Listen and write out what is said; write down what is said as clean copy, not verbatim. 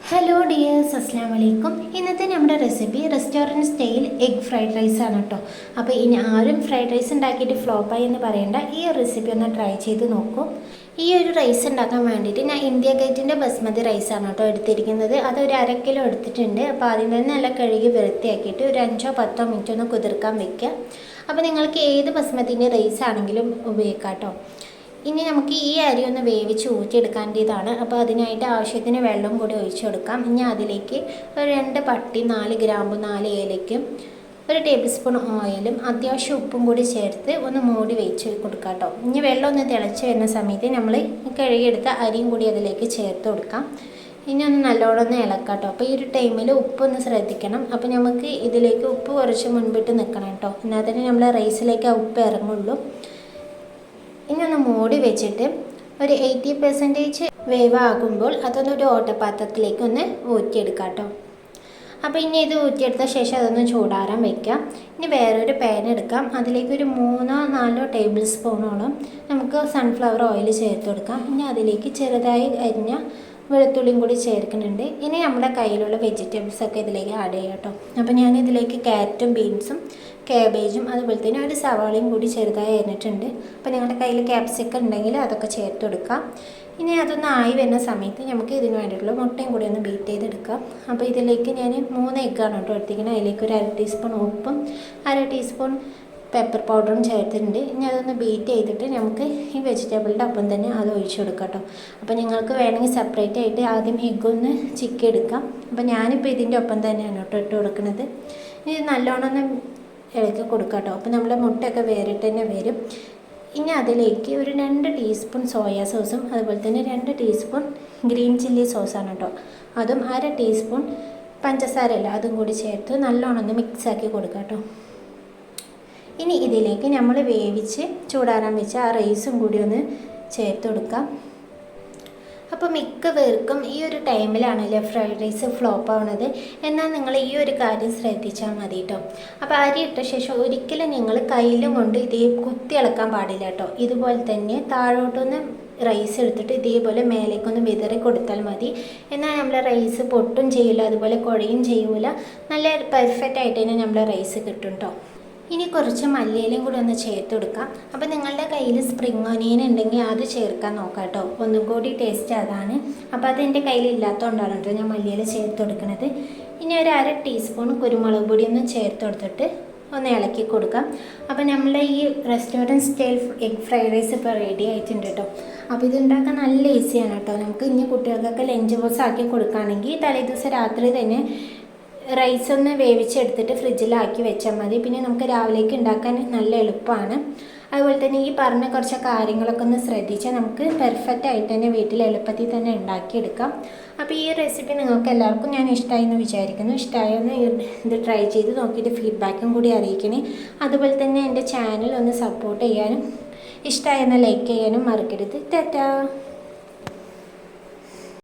Hello dears, അസ്സാം വലൈക്കും. ഇന്നത്തെ നമ്മുടെ recipe restaurant style egg fried rice ആണ് കേട്ടോ. അപ്പോൾ ഇനി ആരും ഫ്രൈഡ് റൈസ് ഉണ്ടാക്കിയിട്ട് ഫ്ലോപ്പായി എന്ന് പറയേണ്ട, ഈ റെസിപ്പി ഒന്ന് ട്രൈ ചെയ്ത് നോക്കൂ. ഈ ഒരു റൈസ് ഉണ്ടാക്കാൻ വേണ്ടിയിട്ട് ഞാൻ ഇന്ത്യ ഗേറ്റിൻ്റെ ബസ്മതി റൈസാണ് കേട്ടോ എടുത്തിരിക്കുന്നത്. അത് ഒരു 1/2 കിലോ എടുത്തിട്ടുണ്ട്. അപ്പോൾ അതിൽ നിന്ന് നല്ല കഴുകി വൃത്തിയാക്കിയിട്ട് ഒരു 5-10 മിനിറ്റ് ഒന്ന് കുതിർക്കാൻ വെക്കുക. അപ്പോൾ നിങ്ങൾക്ക് ഏത് ബസ്മതിൻ്റെ റൈസ് ആണെങ്കിലും ഉപയോഗിക്കാം കേട്ടോ. ഇനി നമുക്ക് ഈ അരി ഒന്ന് വേവിച്ച് ഊറ്റിയെടുക്കേണ്ടതാണ്. അപ്പോൾ അതിനായിട്ട് ആവശ്യത്തിന് വെള്ളം കൂടി ഒഴിച്ചു കൊടുക്കാം. ഇനി അതിലേക്ക് ഒരു 2 പട്ടി, 4 ഗ്രാമ്പു, 4 ഏലയ്ക്കും, 1 ടേബിൾ സ്പൂൺ ഓയിലും അത്യാവശ്യം ഉപ്പും കൂടി ചേർത്ത് ഒന്ന് മൂടി വെച്ച് കൊടുക്കാം കേട്ടോ. ഇനി വെള്ളം ഒന്ന് തിളച്ച് വരുന്ന സമയത്ത് നമ്മൾ കഴുകിയെടുത്ത അരിയും കൂടി അതിലേക്ക് ചേർത്ത് കൊടുക്കാം. ഇനി ഒന്ന് നല്ലോണം ഒന്ന് ഇളക്കാം കേട്ടോ. അപ്പോൾ ഈ ഒരു ടൈമിൽ ഉപ്പൊന്ന് ശ്രദ്ധിക്കണം. അപ്പോൾ നമുക്ക് ഇതിലേക്ക് ഉപ്പ് കുറച്ച് മുൻപിട്ട് നിൽക്കണം കേട്ടോ. എന്നാൽ തന്നെ നമ്മൾ റൈസിലേക്ക് ആ ഉപ്പ് ഇറങ്ങുള്ളൂ. ഇനി ഒന്ന് മൂടി വെച്ചിട്ട് ഒരു 80% വേവ് ആകുമ്പോൾ അതൊന്നൊരു ഓട്ടപാത്രത്തിലേക്ക് ഒന്ന് ഊറ്റിയെടുക്കാം കേട്ടോ. അപ്പോൾ ഇനി ഇത് ഊറ്റിയെടുത്ത ശേഷം അതൊന്ന് ചൂടാറാൻ വയ്ക്കാം. ഇനി വേറൊരു പാൻ എടുക്കാം. അതിലേക്ക് ഒരു 3-4 ടേബിൾ സ്പൂണോളം നമുക്ക് സൺഫ്ലവർ ഓയിൽ ചേർത്ത് കൊടുക്കാം. ഇനി അതിലേക്ക് ചെറുതായി അരിഞ്ഞ വെളുത്തുള്ളിയും കൂടി ചേർക്കുന്നുണ്ട്. ഇനി നമ്മുടെ കയ്യിലുള്ള വെജിറ്റബിൾസൊക്കെ ഇതിലേക്ക് ആഡ് ചെയ്യാം കേട്ടോ. അപ്പോൾ ഞാൻ ഇതിലേക്ക് ക്യാരറ്റും ബീൻസും കാബേജും അതുപോലെ തന്നെ ഒരു സവാളയും കൂടി ചെറുതായി അരിഞ്ഞിട്ടുണ്ട്. അപ്പോൾ നിങ്ങളുടെ കയ്യിൽ ക്യാപ്സിക്കം ഉണ്ടെങ്കിൽ അതൊക്കെ ചേർത്ത് കൊടുക്കാം. ഇനി അതൊന്ന് ആയി വരുന്ന സമയത്ത് നമുക്ക് ഇതിന് വേണ്ടിയിട്ടുള്ള മുട്ടയും കൂടി ഒന്ന് ബീറ്റ് ചെയ്തെടുക്കാം. അപ്പോൾ ഇതിലേക്ക് ഞാൻ 3 എഗ്ഗാണ് കേട്ടോ എടുത്തിരിക്കുന്നത്. അതിലേക്ക് ഒരു 1/2 ടീസ്പൂൺ ഉപ്പും 1/2 ടീസ്പൂൺ പെപ്പർ പൗഡറും ചേർത്തിട്ടുണ്ട്. ഇനി അതൊന്ന് ബീറ്റ് ചെയ്തിട്ട് നമുക്ക് ഈ വെജിറ്റബിളിൻ്റെ ഒപ്പം തന്നെ അത് ഒഴിച്ചു കൊടുക്കാം കേട്ടോ. അപ്പോൾ നിങ്ങൾക്ക് വേണമെങ്കിൽ സെപ്പറേറ്റ് ആയിട്ട് ആദ്യം എഗ്ഗൊന്ന് ചിക്കി എടുക്കാം. അപ്പോൾ ഞാനിപ്പോൾ ഇതിൻ്റെ ഒപ്പം തന്നെയാണ് കേട്ടോ ഇട്ട് കൊടുക്കുന്നത്. ഇനി നല്ലോണം ഒന്ന് ഇളക്കി കൊടുക്കാം കേട്ടോ. അപ്പോൾ നമ്മുടെ മുട്ടയൊക്കെ വേറിട്ട് തന്നെ വരും. ഇനി അതിലേക്ക് ഒരു 2 ടീസ്പൂൺ സോയാ സോസും അതുപോലെ തന്നെ 2 ടീസ്പൂൺ ഗ്രീൻ ചില്ലി സോസാണ് കേട്ടോ. അതും 1/2 ടീസ്പൂൺ പഞ്ചസാരയില്ല അതും കൂടി ചേർത്ത് നല്ലോണം ഒന്ന് മിക്സാക്കി കൊടുക്കാം കേട്ടോ. ഇനി ഇതിലേക്ക് നമ്മൾ വേവിച്ച് ചൂടാറാൻ വെച്ച ആ റൈസും കൂടി ഒന്ന് ചേർത്ത് കൊടുക്കാം. അപ്പോൾ മിക്ക പേർക്കും ഈ ഒരു ടൈമിലാണല്ലേ ഫ്രൈഡ് റൈസ് ഫ്ലോപ്പ് ആവുന്നത്. എന്നാൽ നിങ്ങൾ ഈ ഒരു കാര്യം ശ്രദ്ധിച്ചാൽ മതി കേട്ടോ. അപ്പോൾ അരി ഇട്ട ശേഷം ഒരിക്കലും നിങ്ങൾ കയ്യിലും കൊണ്ട് ഇതേ കുത്തി ഇളക്കാൻ പാടില്ല കേട്ടോ. ഇതുപോലെ തന്നെ താഴോട്ടൊന്ന് റൈസ് എടുത്തിട്ട് ഇതേപോലെ മേലേക്കൊന്ന് വിതറി കൊടുത്താൽ മതി. എന്നാൽ നമ്മളെ റൈസ് പൊട്ടും ചെയ്യില്ല, അതുപോലെ കുഴയും ചെയ്യൂല. നല്ല പെർഫെക്റ്റ് ആയിട്ട് തന്നെ നമ്മളെ റൈസ് കിട്ടും കേട്ടോ. ഇനി കുറച്ച് മല്ലിയിലയും കൂടി ഒന്ന് ചേർത്ത് കൊടുക്കാം. അപ്പോൾ നിങ്ങളുടെ കയ്യിൽ സ്പ്രിംഗ് ഒനിയൻ ഉണ്ടെങ്കിൽ അത് ചേർക്കാൻ നോക്കാം കേട്ടോ. ഒന്നും കൂടി ടേസ്റ്റ് അതാണ്. അപ്പോൾ അത് എൻ്റെ കയ്യിൽ ഇല്ലാത്തതുകൊണ്ടാണ് കേട്ടോ ഞാൻ മല്ലിയില ചേർത്ത് കൊടുക്കുന്നത്. ഇനി ഒരു 1/2 ടീസ്പൂൺ കുരുമുളക് പൊടി ഒന്ന് ചേർത്ത് കൊടുത്തിട്ട് ഒന്ന് ഇളക്കി കൊടുക്കാം. അപ്പോൾ നമ്മുടെ ഈ restaurant style egg fried rice ഇപ്പോൾ റെഡി ആയിട്ടുണ്ട് കേട്ടോ. അപ്പോൾ ഇതുണ്ടാക്കാൻ നല്ല ഈസിയാണ് കേട്ടോ. നമുക്ക് ഇനി കുട്ടികൾക്കൊക്കെ ലഞ്ച് ബോക്സ് ആക്കി കൊടുക്കുകയാണെങ്കിൽ തലേദിവസം രാത്രി തന്നെ റൈസ് ഒന്ന് വേവിച്ചെടുത്തിട്ട് ഫ്രിഡ്ജിലാക്കി വെച്ചാൽ മതി. പിന്നെ നമുക്ക് രാവിലേക്ക് ഉണ്ടാക്കാൻ നല്ല എളുപ്പമാണ്. അതുപോലെ തന്നെ ഈ പറഞ്ഞ കുറച്ച് കാര്യങ്ങളൊക്കെ ഒന്ന് ശ്രദ്ധിച്ചാൽ നമുക്ക് പെർഫെക്റ്റ് ആയിട്ട് തന്നെ വീട്ടിൽ എളുപ്പത്തിൽ തന്നെ ഉണ്ടാക്കിയെടുക്കാം. അപ്പോൾ ഈ റെസിപ്പി നിങ്ങൾക്ക് എല്ലാവർക്കും ഞാൻ ഇഷ്ടമായി എന്ന് വിചാരിക്കുന്നു. ഇഷ്ടമായെന്ന് ഇത് ട്രൈ ചെയ്ത് നോക്കിയിട്ട് ഫീഡ്ബാക്കും കൂടി അറിയിക്കണേ. അതുപോലെ തന്നെ എൻ്റെ ചാനൽ ഒന്ന് സപ്പോർട്ട് ചെയ്യാനും ഇഷ്ടമായെന്ന് ലൈക്ക് ചെയ്യാനും മറക്കരുത്. ടാറ്റാ.